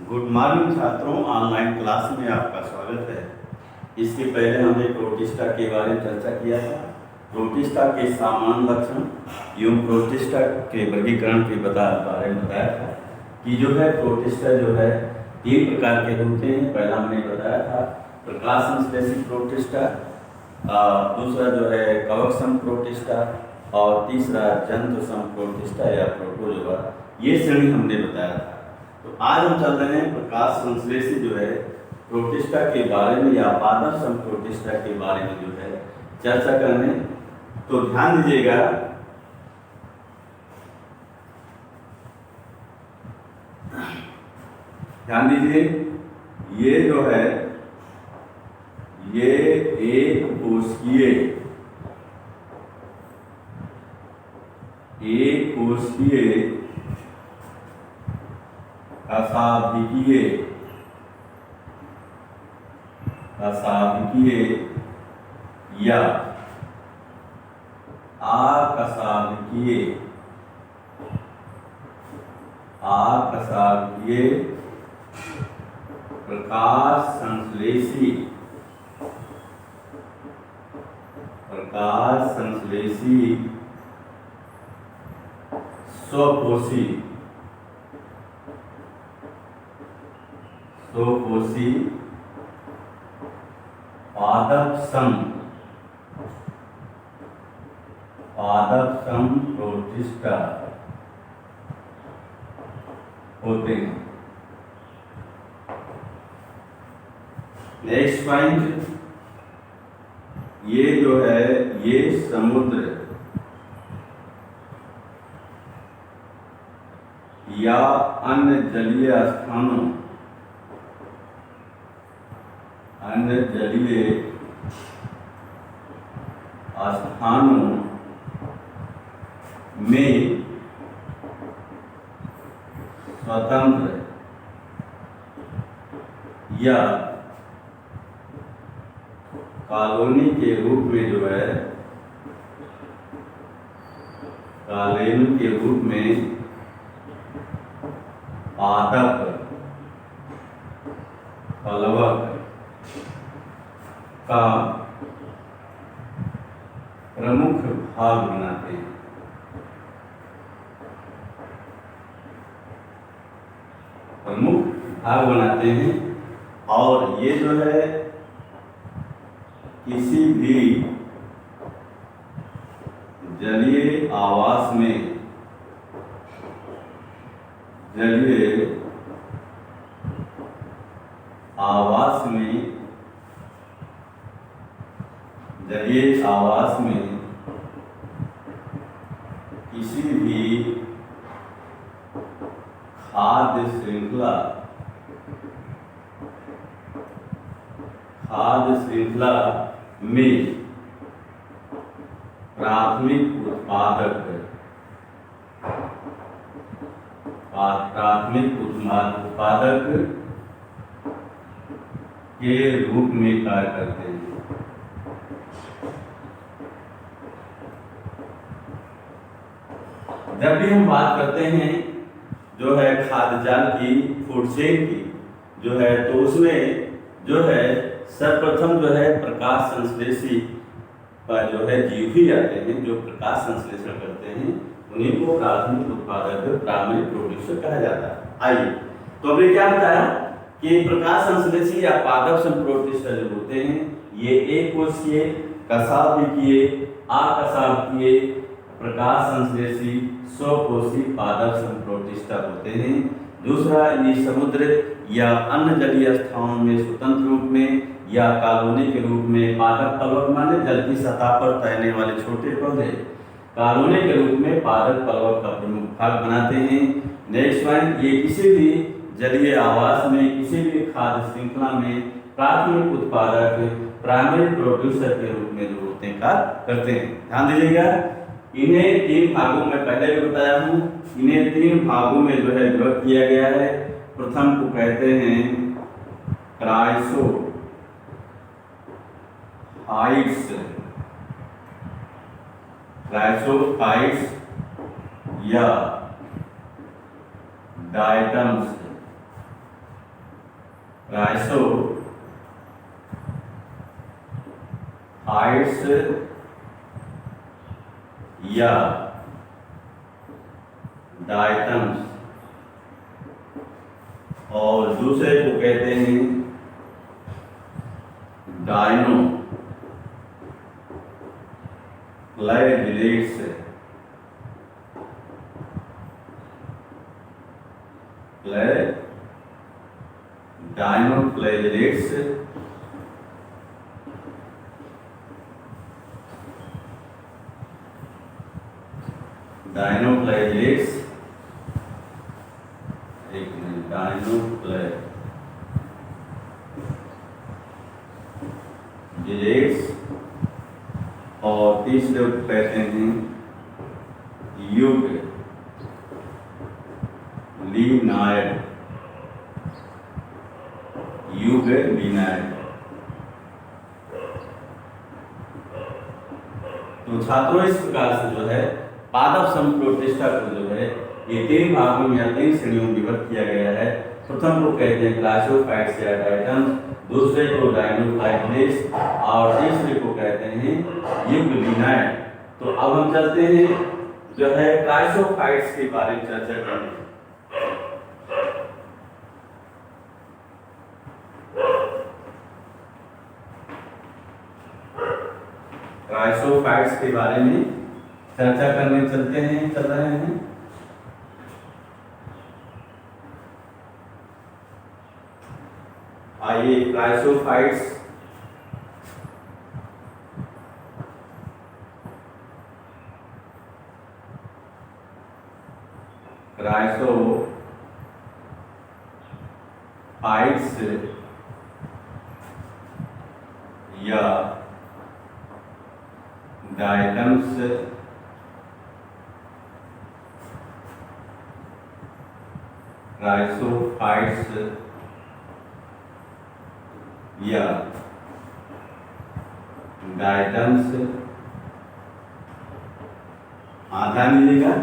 Good morning छात्रों, online class में आपका स्वागत है। इसके पहले हमने प्रोटिस्टा के बारे में चर्चा किया था। प्रोटिस्टा के सामान्य लक्षण एवं प्रोटिस्टा के वर्गीकरण के बारे में बताया था कि जो है प्रोटिस्टा जो है 3 प्रकार के होते हैं। पहला हमने बताया था प्रकाश संश्लेषी प्रोटिस्टा, दूसरा जो है कवक सम प्रोटिस्टा और तीसरा जंतु सम प्रोटिस्टा या प्रोटोजोआ। ये श्रेणी हमने बताया था। तो आज हम चल रहे हैं प्रकाश संश्लेषी जो है प्रोटिस्टा के बारे में या पादप सम प्रोटिस्टा के बारे में जो है चर्चा करने। तो ध्यान दीजिएगा, ध्यान दीजिए, ये जो है ये एक कोशिकीय अशाब्दिकीय या आकशाब्दिकीय प्रकाश संश्लेषी स्वकोशी पादप सम प्रोटिस्टा होते हैं। नेक्स्ट पॉइंट, ये जो है ये समुद्र या अन्य जलीय स्थानों में स्वतंत्र या कॉलोनी के रूप में जो है पादप प्लवक का प्रमुख भाग बनाते हैं। और ये जो है किसी भी जलीय आवास में किसी भी खाद्य श्रृंखला में प्राथमिक उत्पादक के रूप में कार्य करते हैं। जब भी हम बात करते हैं जो है खाद्य जाल की, फूड चेन की जो है, तो उसमें जो है सर्वप्रथम जो है प्रकाश संश्लेषी पर जो है जीव ही आते हैं जो प्रकाश संश्लेषण करते हैं। उन्हीं को प्राथमिक उत्पादक प्राइमरी प्रोड्यूसर कहा जाता है। आइए, तो हमने क्या बताया कि प्रकाश संश्लेषी या पादप सम प्रोटिस्टा जो होते हैं ये एक कोशिकीय, कशाब्दिकीय, आकशाब्दिकीय प्रकाश संश्लेषी स्वकोशी पादप सम प्रोटिस्टा होते हैं। दूसरा, ये समुद्र या अन्य जलीय स्थानों में स्वतंत्र रूप में या कॉलोनी के रूप में पादप प्लवक माने जल की सतह पर तैरने वाले छोटे पौधे कॉलोनी के रूप में पादप प्लवक का प्रमुख भाग बनाते हैं। नेक्स्ट पॉइंट, ये किसी भी जलीय आवास में किसी भी खाद्य श्रृंखला में प्राथमिक उत्पादक प्राइमरी प्रोड्यूसर के रूप में जो होते हैं कार्य करते हैं। ध्यान दीजिएगा, इन्हें 3 भागों में पहले भी बताया हूँ, इन्हें 3 भागों में जो है विभक्त किया गया है। प्रथम को कहते हैं क्राइसोफाइट्स या डायटम्स। क्राइसोफाइट्स या डायटम्स, और दूसरे को कहते हैं डायनोफ्लैजिलेट्स। डायनोफ्लैजिलेट्स डायनोफ्लैजिलेट्स एक मिनट, डायनोफ्लैजिलेट्स, और तीसरे को कहते हैं यूगलिनाइड। तो छात्रों, इस प्रकार से जो है पादप समूह प्रोटिस्टा को जो है ये 3 भागों में या 3 श्रेणियों में विभक्त किया गया है। प्रथम को कहते हैं क्राइसोफाइट्स या डायटम्स, दूसरे को डायनोफ्लैजिलेट्स, और तीसरे को कहते हैं यूग्लिनाइड। तो अब हम चलते हैं जो है क्राइसोफाइट्स के बारे में चर्चा करने। क्राइसोफाइट्स के बारे में चर्चा करने चल रहे हैं। आइए, क्राइसोफाइट्स या डायटम्स या डायटम्स। ध्यान दीजिएगा,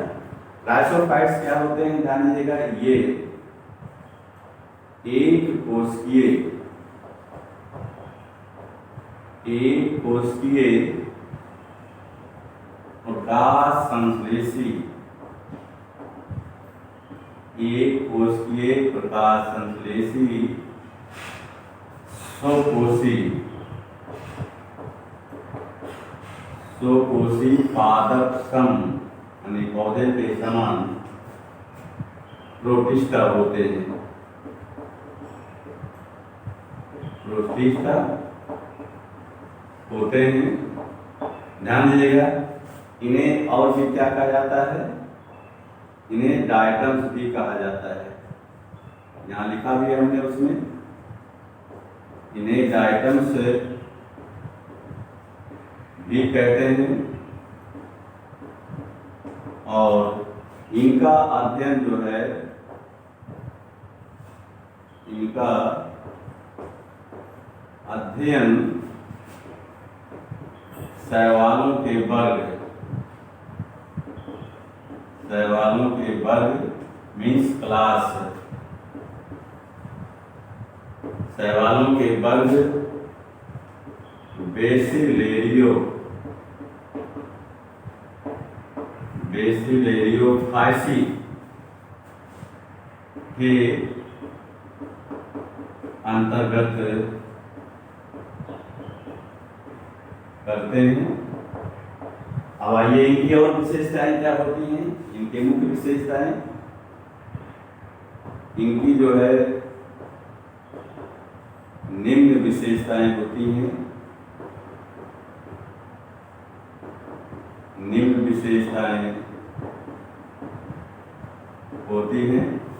क्राइसोफाइट्स क्या होते हैं, ध्यान दीजिएगा। ये एक कोशिकीय प्रकाश संश्लेषी स्वकोशी पादप सम यानी पौधे के समान प्रोटिस्टा होते हैं। ध्यान दीजिएगा, इन्हें और भी क्या कहा जाता है, इन्हें डायटम्स भी कहा जाता है। यहाँ लिखा भी है हमने उसमें, इन्हें डायटम्स भी कहते हैं। और इनका अध्ययन जो है, शैवालों के वर्ग मीन्स क्लास, शैवालों के वर्ग बेसिलेरियोफाइसी के अंतर्गत करते हैं। अब आइए, इनकी और विशेषताएं क्या होती हैं, इनके मुख्य विशेषताएं। इनकी जो है निम्न विशेषताएं होती हैं।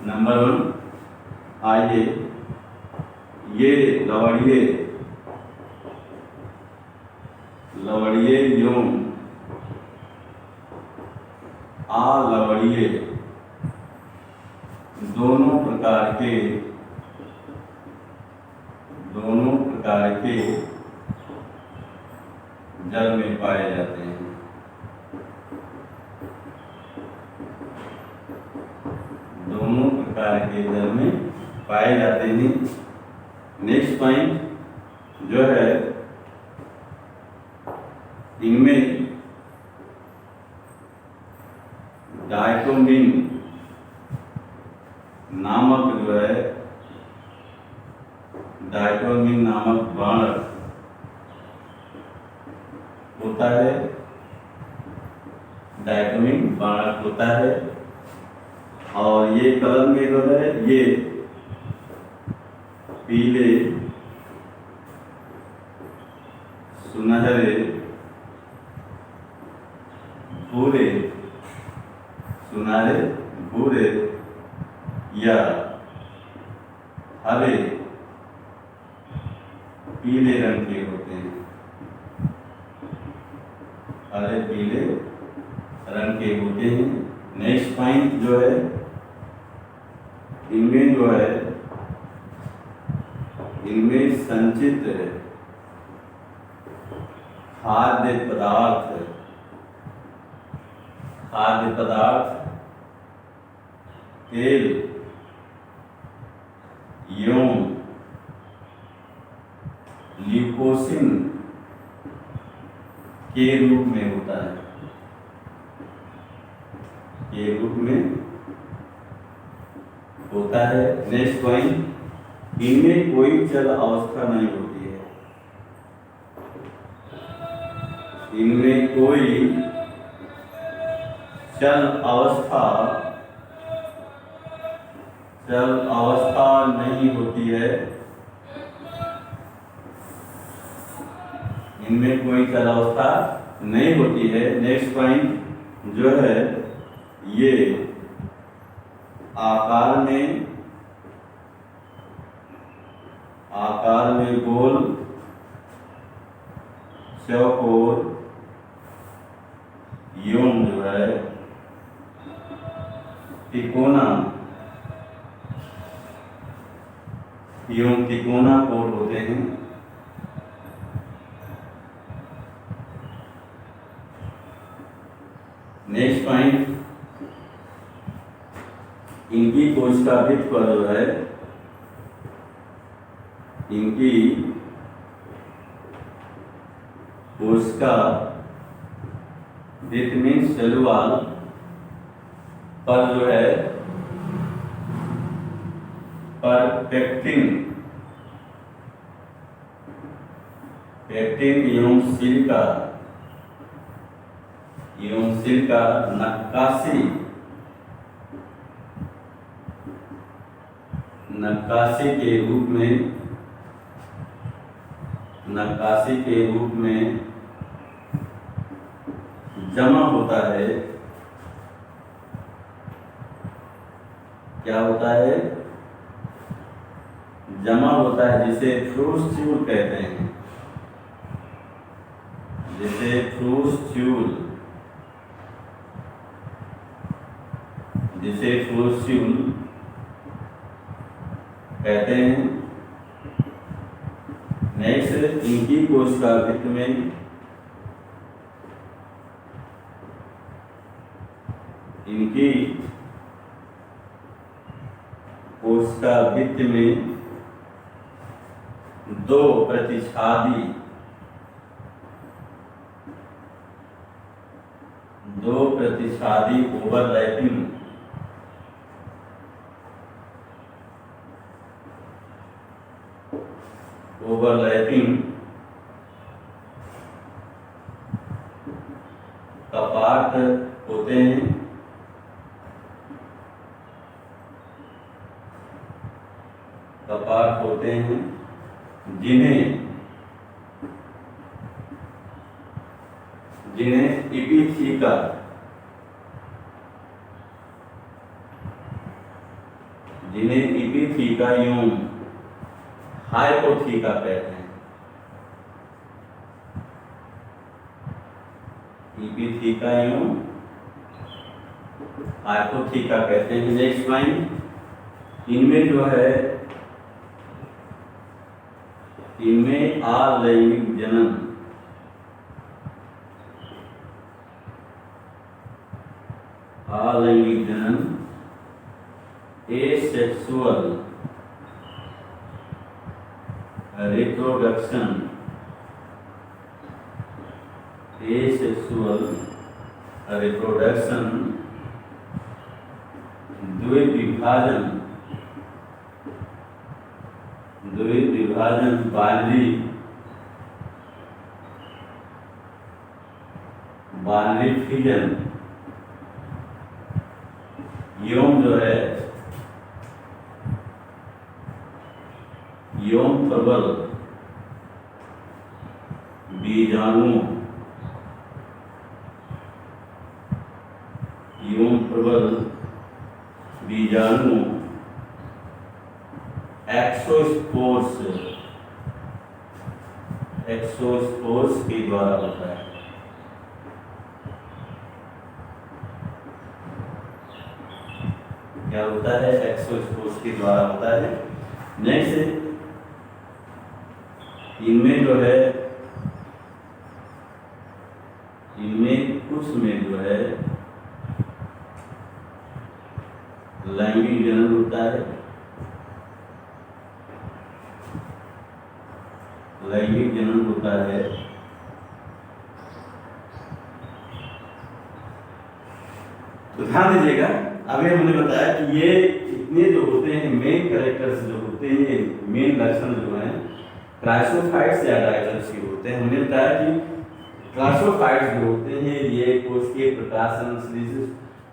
नंबर 1, आइए, ये लवड़िए एवं अलवड़िए दोनों प्रकार के जल में पाए जाते हैं। दोनों प्रकार के जल में पाए जाते हैं। नेक्स्ट पॉइंट जो है, इनमें डायटोमिन नामक जो है, डायटोमिन नामक बाणक होता है, डायटोमिन बाणक होता है। और ये कलर में जो है, ये पीले, सुनहरे, भूरे, सुनहरे, भूरे या हरे, पीले रंग के होते हैं, हरे पीले रंग के होते हैं। नेक्स्ट पॉइंट जो है, इनमें जो है, इनमें संचित खाद्य पदार्थ, खाद्य पदार्थ, तेल, यौन, ल्यूकोसिन के रूप में होता है, के रूप में होता है। नेक्स्ट पॉइंट, इनमें कोई चल अवस्था नहीं होती है, इनमें कोई चल अवस्था नहीं होती है, इनमें कोई चल अवस्था नहीं होती है। नेक्स्ट पॉइंट जो है, ये आकार में गोल, चौकोर, एवं जो है तिकोना, एवं तिकोना कोर होते हैं। नेक्स्ट पॉइंट, इनकी कोशिका भित्ति पर जो है, इनकी कोशिका भित्ति में सेल वॉल पर जो है, पर पेक्टिन एवं सिलिका नक्काशी के रूप में जमा होता है। क्या होता है? जमा होता है, जिसे फ्रूस्ट्यूल कहते हैं, जिसे फ्रूस्ट्यूल कहते हैं। नेक्स्ट, इनकी कोशिका भित्ति में दो प्रतिच्छादी ओवरलैपिंग कपाट होते हैं, जिन्हें इपिथीका एवं हाइपोथीका कहते हैं। इपिथीका एवं हाइपोथीका कहते हैं। नेक्स्ट पॉइंट, इनमें जो है, इनमें अलैंगिक जनन एसेक्सुअल रिप्रोडक्शन एसेक्सुअल रिप्रोडक्शन द्विविभाजन बाइनरी फिजन यौन जो है यौन प्रबल बीजाणु एक्सोस्पोर्स के द्वारा होता है। क्या होता है? एक्सोस्पोर्स के द्वारा होता है। नेक्स्ट, इनमें जो है कुछ में जो है लैंगिक जनन होता है। तो ध्यान दीजिएगा, अभी हमने बताया कि ये इतने जो होते हैं मेन कैरेक्टर्स जो होते हैं, मेन लक्षण जो हैं क्राइसोफाइट्स या डायटल्स के होते हैं। हमने बताया कि क्राइसोफाइट्स जो होते हैं ये कोशिकीय प्रकाश संश्लेषित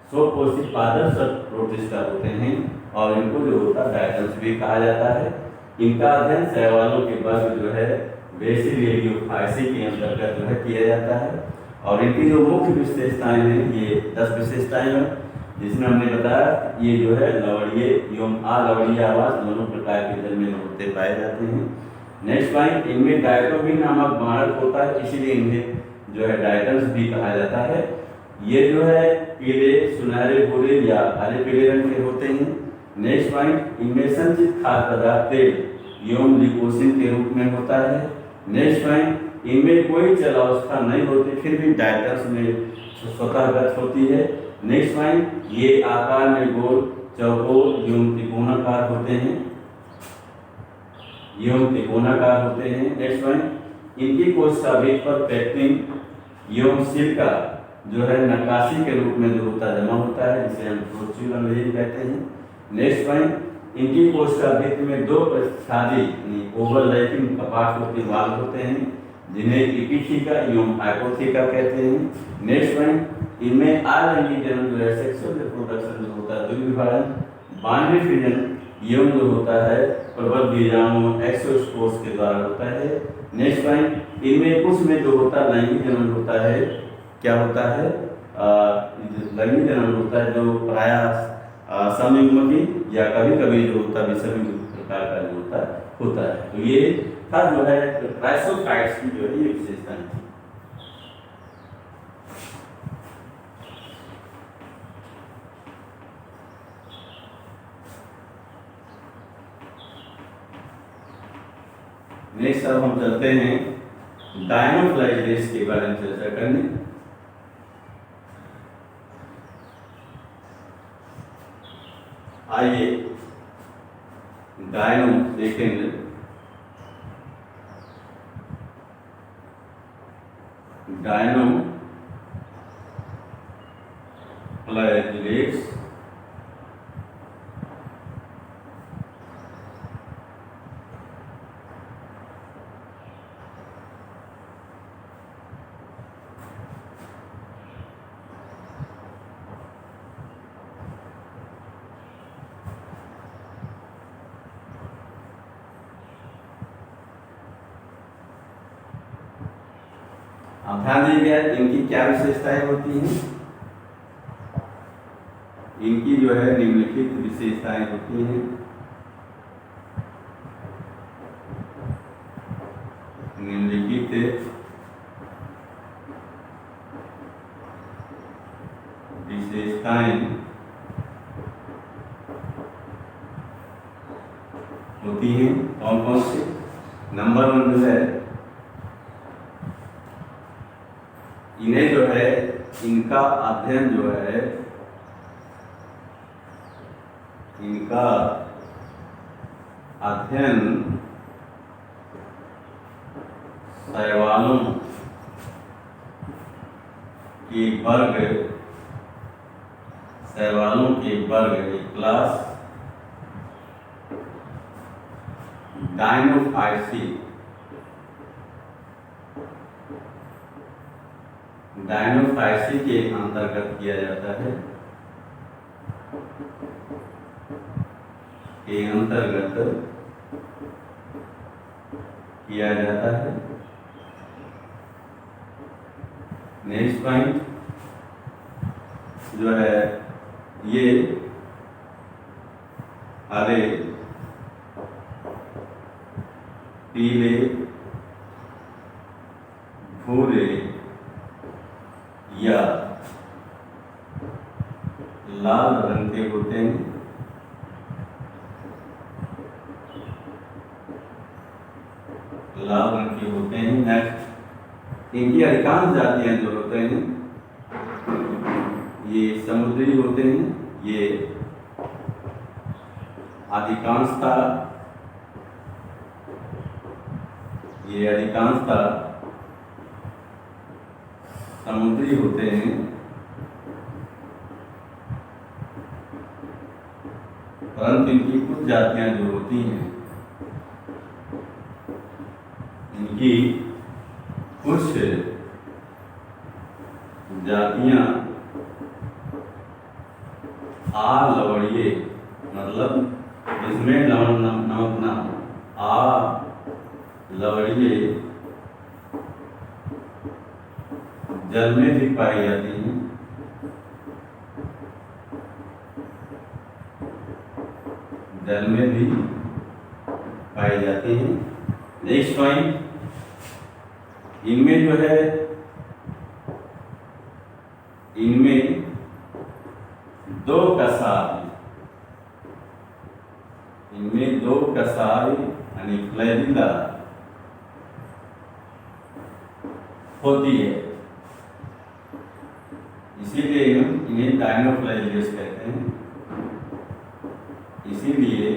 स्वकोशिक पादप प्रोटिस्टा होते हैं और इनको जो होता है डायटल्स भी कहा जाता है। इनका अध्ययन शैवालों के वर्ग जो है बेसिलियोफाइसी के अंतर्गत जो है किया जाता है और इनकी जो मुख्य विशेषताएं हैं ये 10 विशेषताएं हैं, जिसमें हमने बताया ये जो है लवणीय एवं अलवणीय आवास दोनों प्रकार के जल में होते पाए जाते हैं। नेक्स्ट पॉइंट, इनमें डायटोबिन नामक बाणक होता है, इसीलिए इन्हें जो है डायटल्स भी कहा जाता है। ये जो है पीले, सुनहरे, भूरे या हरे पीले रंग के होते हैं। नेक्स्ट पॉइंट, इनमें संचित खाद्य पदार्थ तेल एवं ग्लूकोसिन के रूप में होता है। नेक्स्ट पॉइंट, इनमें कोई चलावस्था नहीं होती फिर भी डायटल्स में स्वतःगत होती है। नेक्स्ट पॉइंट, ये आकार में गोल, चौकोर एवं त्रिकोणाकार होते हैं। नेक्स्ट पॉइंट, इनकी कोशिका भेद पर पेक्टिन एवं सिल्का जो है नक्काशी के रूप में जो होता जमा होता है, जिसे हम प्रोच्यूल अंग्रेजी कहते हैं। नेक्स्ट पॉइंट, इनकी कोशिका भित्ति में 2 प्रतिच्छादी ओवरलैपिंग कपाट वाल्व होते हैं, जिन्हें एपिथीका एवं हाइपोथीका कहते हैं। नेक्स्ट पॉइंट, इनमें अलैंगिक जनन जो है सेक्सुअल रिप्रोडक्शन जो होता है द्विविभाजन बाइनरी फिजन एवं जो होता है प्रबल बीजाणु एक्सोस्पोर्स के द्वारा होता है। नेक्स्ट पॉइंट, इनमें कुछ में जो होता है लैंगिक जनन होता है। क्या होता है? लैंगिक जनन होता है जो प्रायः समयुग्मकी या कभी कभी जो होता है विषम प्रकार का जो होता है। तो ये था जो है क्राइसोफाइट्स की जो है ये विशेषता थी। नेक्स्ट अब हम चलते हैं डायनोफ्लाइजेलेस के बारे में चर्चा करने। आइए डायनो देखेंगे। डायनोफ्लाइजेलेस ध्यान दीजिएगा, इनकी क्या विशेषताएं होती हैं। इनकी जो है निम्नलिखित विशेषताएं होती हैं। विशेषताएं होती हैं कौन कौन सी? नंबर 1 जो है इन्हें जो है इनका अध्ययन जो है शैवालों के वर्ग, शैवालों के वर्ग क्लास डायनोफाइसी, डायनोफाइसी के अंतर्गत किया जाता है, के अंतर्गत किया जाता है। नेक्स्ट पॉइंट जो है ये हरे, पीले, भूरे या लाल रंग के होते हैं। लाल रंग के होते हैं। नेक्स्ट, इनकी अधिकांश जातियां जो होते हैं ये समुद्री होते हैं। ये अधिकांशतः समुद्री होते हैं। परंतु इनकी कुछ जातियां जो होती हैं, इनकी कुछ जातियां लवणीय, मतलब इसमें नमक ना लवणीय जल में भी पाई जाती हैं। जल में भी पाई जाती हैं। नेक्स्ट पॉइंट, इनमें जो है इनमें दो कसाई, इनमें दो कसाई यानी फ्लैजिला होती है, इसीलिए हम इन्हें डायनोफ्लाजिलेट्स कहते हैं। इसीलिए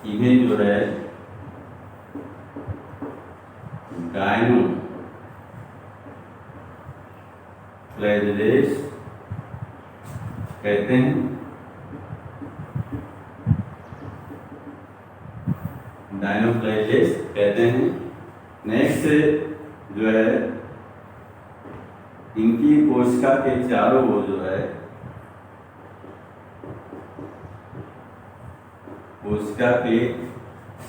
इन्हें जो है डायनोफ्लाजिलेट्स कहते हैं। डायनोफ्लाजिलेट्स कहते हैं। नेक्स्ट जो है इनकी कोशिका के चारों ओर जो है, कोशिका के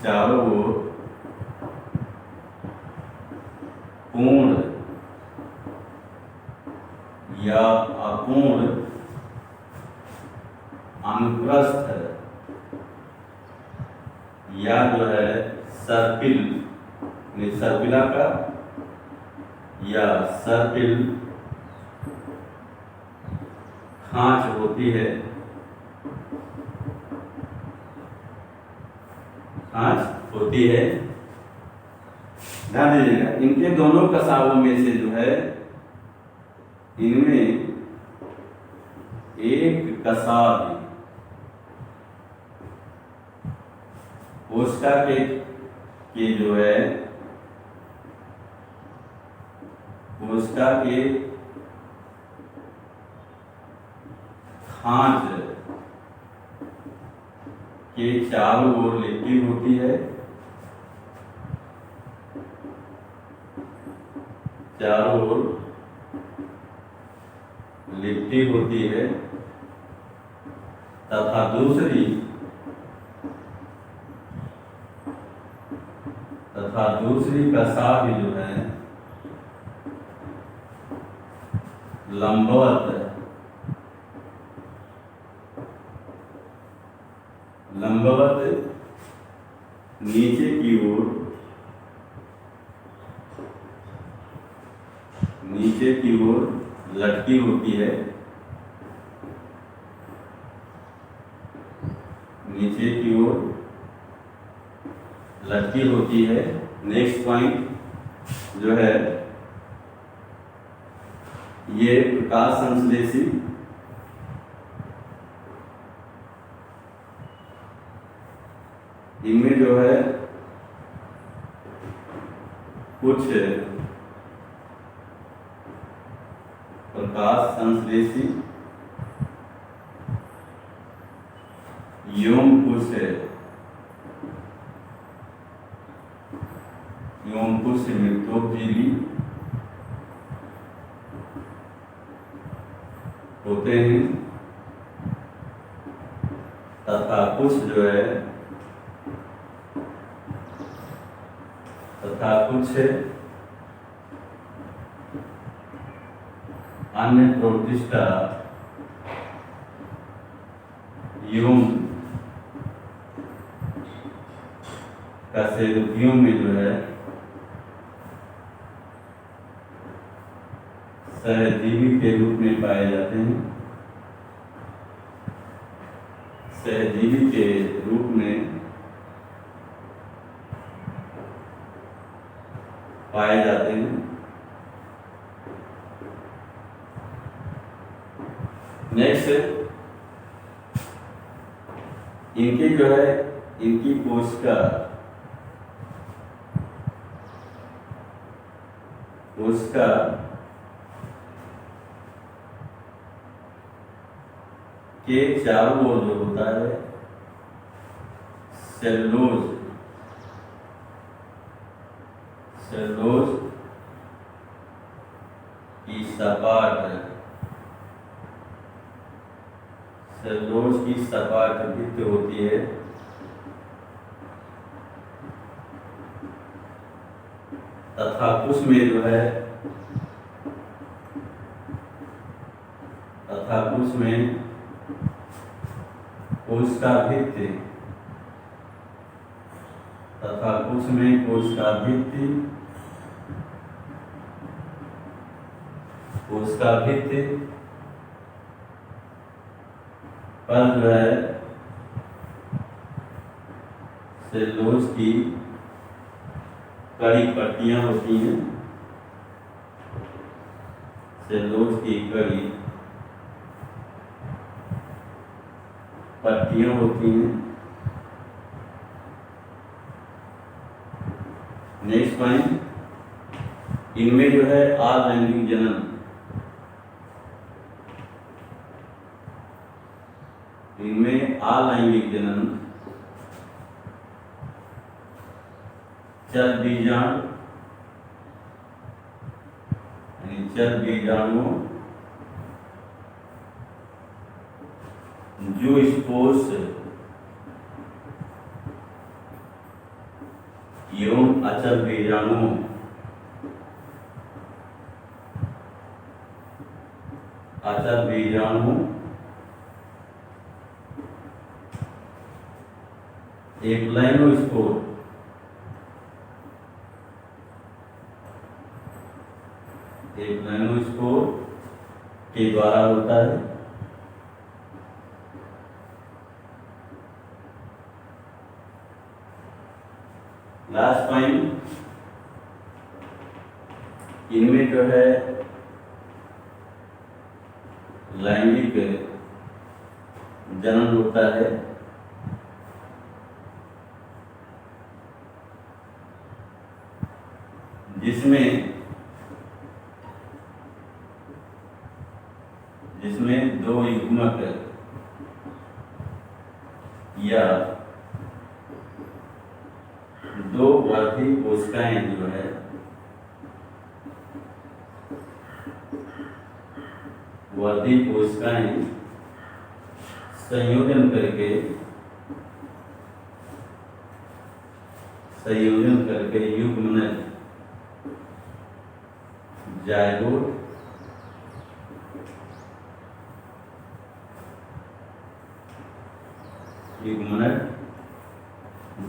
चारों ओर पूर्ण या अपूर्ण अनुप्रस्थ या जो है सर्पिल, सर्पिलाकार या सर्पिल खांच होती है। खांच होती है। ध्यान दीजिएगा, इनके दोनों कसावों में से जो है इनमें एक कसाव कोशिका के जो है कोशिका के खांच के चारों ओर लिपटी होती है। चारों ओर लिपटी होती है तथा दूसरी कसाव जो है लंबवत नीचे की ओर लटकी होती है। नीचे की ओर लटकी होती है। नेक्स्ट पॉइंट जो है ये प्रकाश संश्लेषी इनमें जो है कुछ प्रकाश संश्लेषी एवं कुछ मृतोपजीवी होते हैं तथा कुछ अन्य प्रोटिस्टा एवं कशेरुकियों में सहजीवी के रूप में पाए जाते हैं। सहजीवी के रूप में पाए जाते हैं। नेक्स्ट, इनकी इनकी कोशिका के चारों ओर जो होता है सेलुलोज की सपाट भित्ति होती है तथा कुछ में कोशिका भित्ति पर सेलुलोज की कड़ी पट्टियां होती हैं। सेलुलोज की कड़ी पट्टियां होती हैं। नेक्स्ट पॉइंट, इनमें अलैंगिक जनन चल बीजाणुओं जो स्पोर्स एवं अचल बीजाणुओं एक लाइनोस्पोर के द्वारा होता है। लास्ट पॉइंट, इनमें लैंगिक जनन होता है जिसमें दो युग्मक या दो वर्धी कोशिकाएं संयोजन करके युग्म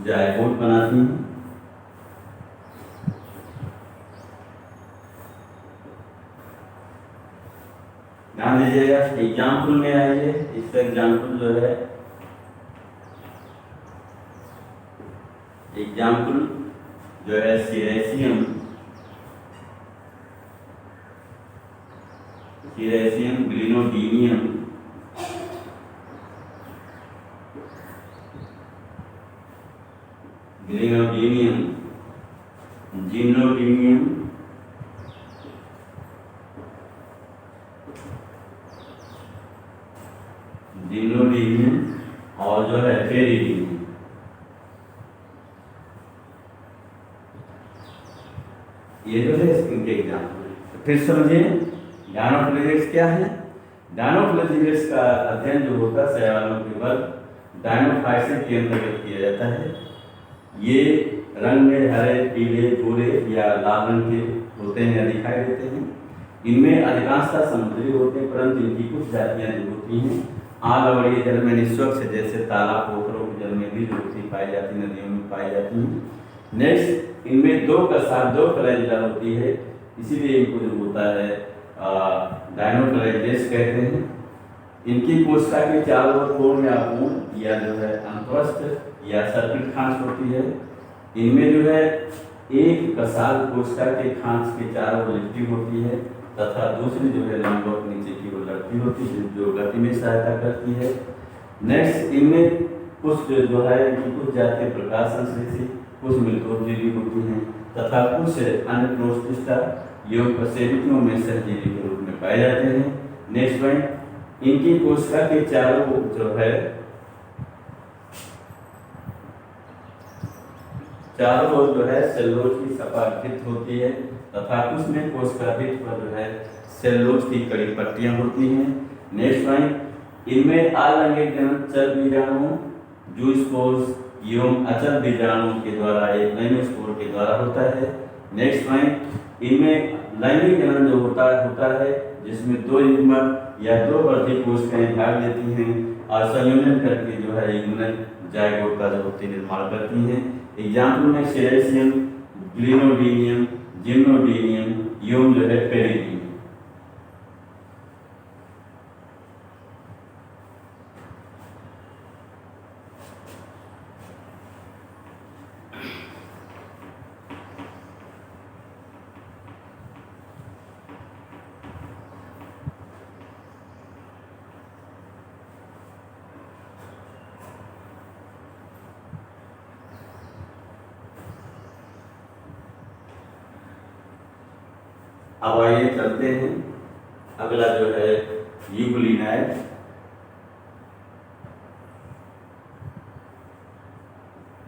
जायगोट बनाती हैं। ध्यान दीजिएगा, एग्जाम्पल में आइए। इसका एग्जाम्पल सीरेशियम ग्लिनोडीनियम जिम्नोडीनियम, जिम्नोडीनियम और जो है पेरिडीनियम। ये जो है इनके एग्जाम्पल। फिर समझिए डायनोफिलेजिक्स क्या है। डायनोफिलेजिक्स का अध्ययन जो होता है शैवालों के वर्ग डायनोफाइट्स के अंतर्गत किया जाता है। ये रंग में हरे, पीले, भूरे या लाल रंग के होते हैं या दिखाई देते हैं। इनमें अधिकांशतः समुद्री होते हैं, परंतु इनकी कुछ जातियां जो होती हैं आलवणीय जल में निष्पक्ष, जैसे तालाब पोखरों के जल में भी जो होती पाई जाती, नदियों में पाई जाती हैं। नेक्स्ट, इनमें दो फ्लैजिला होती है, इसीलिए इनको जो होता है डायनोफ्लैजिलेट्स कहते हैं। इनकी कोशिका के चारों ओर पूर्ण या अपूर्ण या जो है अंतवस्थ या सर्पिल खांच होती है। इनमें जो है एक कसाल कोशिका के खांच के चारों ओर लिपटी होती है तथा दूसरी जो है लंबवत नीचे की ओर लटकी होती है, जो गति में सहायता करती है। नेक्स्ट, इनमें कुछ जो है इनकी कुछ जातीय प्रकाश संश्लेषी, कुछ मिल्कोजीवी होती हैं तथा कुछ अन्य प्रोस्टिस्टा योग प्रसेवितियों में सहजीवी के रूप में पाए जाते हैं। नेक्स्ट पॉइंट, इनकी कोशिका के चारों जो है चारों ओर जो है सेलुलोज की सपाट होती है तथा कुछ में कोशिका पीठ पर जो है सेलुलोज की कड़ी पट्टियां होती हैं। नेक्स्ट पॉइंट, इनमें अलैंगिक जनन चल बीजाणु, जूस्पोर्स एवं अचल बीजाणु के द्वारा एक नैनोस्पोर के द्वारा होता है। नेक्स्ट पॉइंट, इनमें लैंगिक जनन जो होता है जिसमें दो युग्मक या दो बढ़ती कोशिकाएं भाग लेती हैं और संयोजन करके जो है यूनिट जायगोट का जो होती निर्माण करती हैं। एग्जाम्पल में सेरेसियम, ग्लिनोडीनियम, जिम्नोडीनियम एवं जो है पेरिडीनियम। अब आइए चलते हैं, अगला जो है यूग्लिनाइड।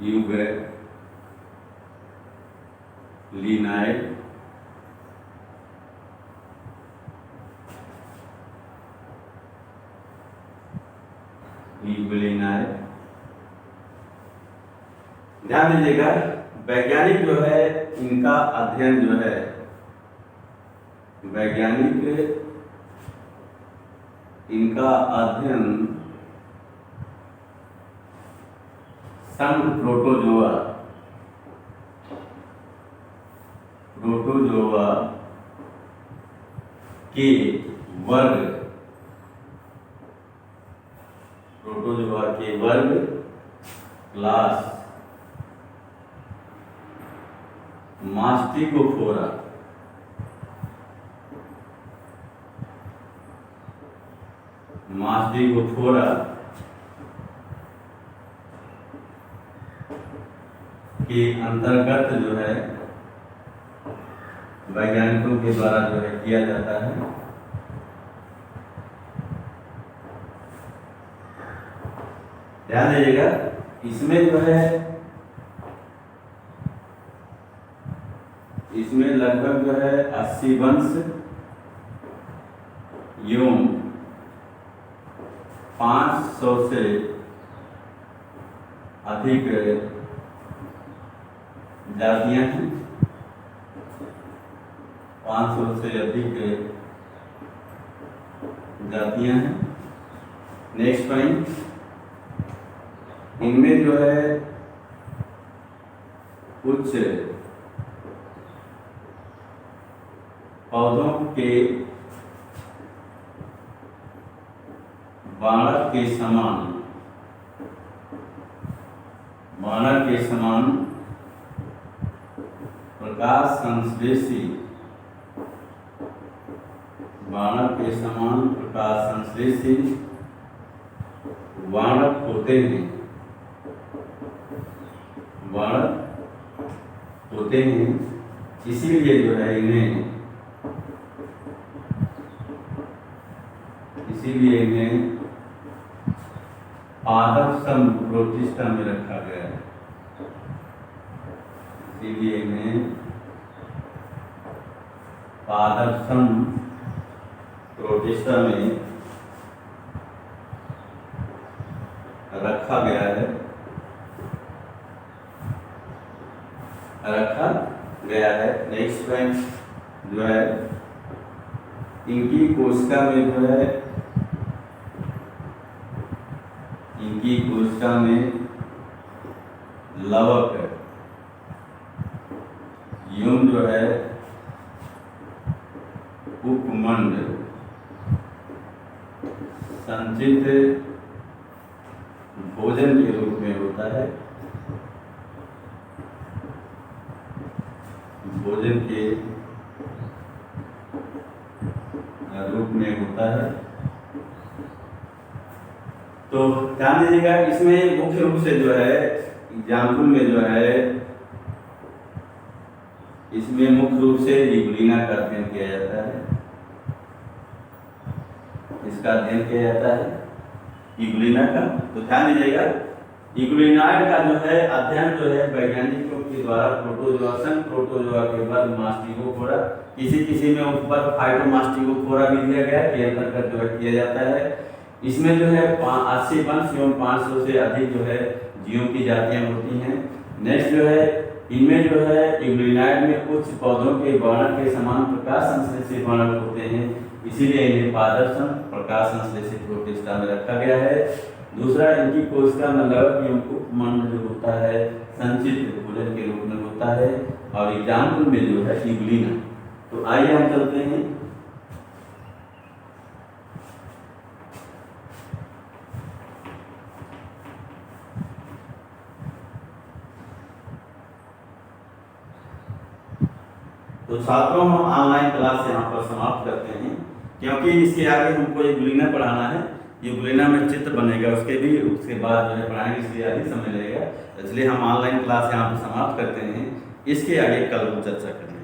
यूग्लिनाइड ध्यान दीजिएगा, वैज्ञानिक जो है इनका अध्ययन जो है इनका अध्ययन संघ प्रोटोजोआ के वर्ग क्लास मास्टिकोफोरा के अंतर्गत जो है वैज्ञानिकों के द्वारा जो है किया जाता है। ध्यान दीजिएगा, इसमें जो है इसमें लगभग जो है 80 वंश एवं 500 से अधिक जातियां हैं। 500 से अधिक जातियां हैं। नेक्स्ट पॉइंट, इनमें जो है कुछ पौधों के बाणक के समान प्रकाश संश्लेषी वाणक होते हैं इसीलिए जो है इन्हें पादप प्रोटिस्टा में रखा गया है। इसीलिए इन्हें पादप प्रोटिस्टा में रखा गया है। नेक्स्ट पॉइंट जो है इनकी कोशिका में लवक यूं जो है उपमंड संचित भोजन के रूप में होता है। भोजन के रूप में होता है। तो ध्यान दीजिएगा, इसमें मुख्य रूप से जो है एग्जाम्पल में जो है इसमें मुख्य रूप से इग्वलिना का अध्ययन किया जाता है। इसका अध्ययन किया जाता है इग्वलिना का। तो ध्यान दीजिएगा, इग्वलिनाइड का जो है अध्ययन जो है वैज्ञानिकों के द्वारा प्रोटोजोआ के बाद मास्टिकोफोरा, किसी में ऊपर फाइटोमास्टिकोफोरा भी दिया गया है, के अंतर्गत जो है किया जाता है। इसमें जो है 80 वंश एवं 500 से अधिक जो है जीवों की जातियां होती हैं। नेक्स्ट जो है इनमें जो है इग्वलिनाइड में कुछ पौधों के वर्णक के समान प्रकाश संश्लेषित वर्णक होते हैं, इसीलिए इन्हें पादप प्रकाश संश्लेषित प्रोटिस्टा में रखा गया है। दूसरा, इनकी कोशिका में लवक एवं उपमंड जो होता है संचित भोजन के रूप में होता है, और एग्जाम्पल में जो है इग्वलिना। तो आइए हम चलते हैं तो छात्रों, हम ऑनलाइन क्लास यहाँ पर समाप्त करते हैं, क्योंकि इसके आगे हमको इग्वलिना पढ़ाना है। इग्वलिना में चित्र बनेगा, उसके बाद जो है पढ़ाएंगे, इसलिए अधिक समय लगेगा। इसलिए हम ऑनलाइन क्लास यहाँ पर समाप्त करते हैं। इसके आगे कल हम चर्चा करेंगे।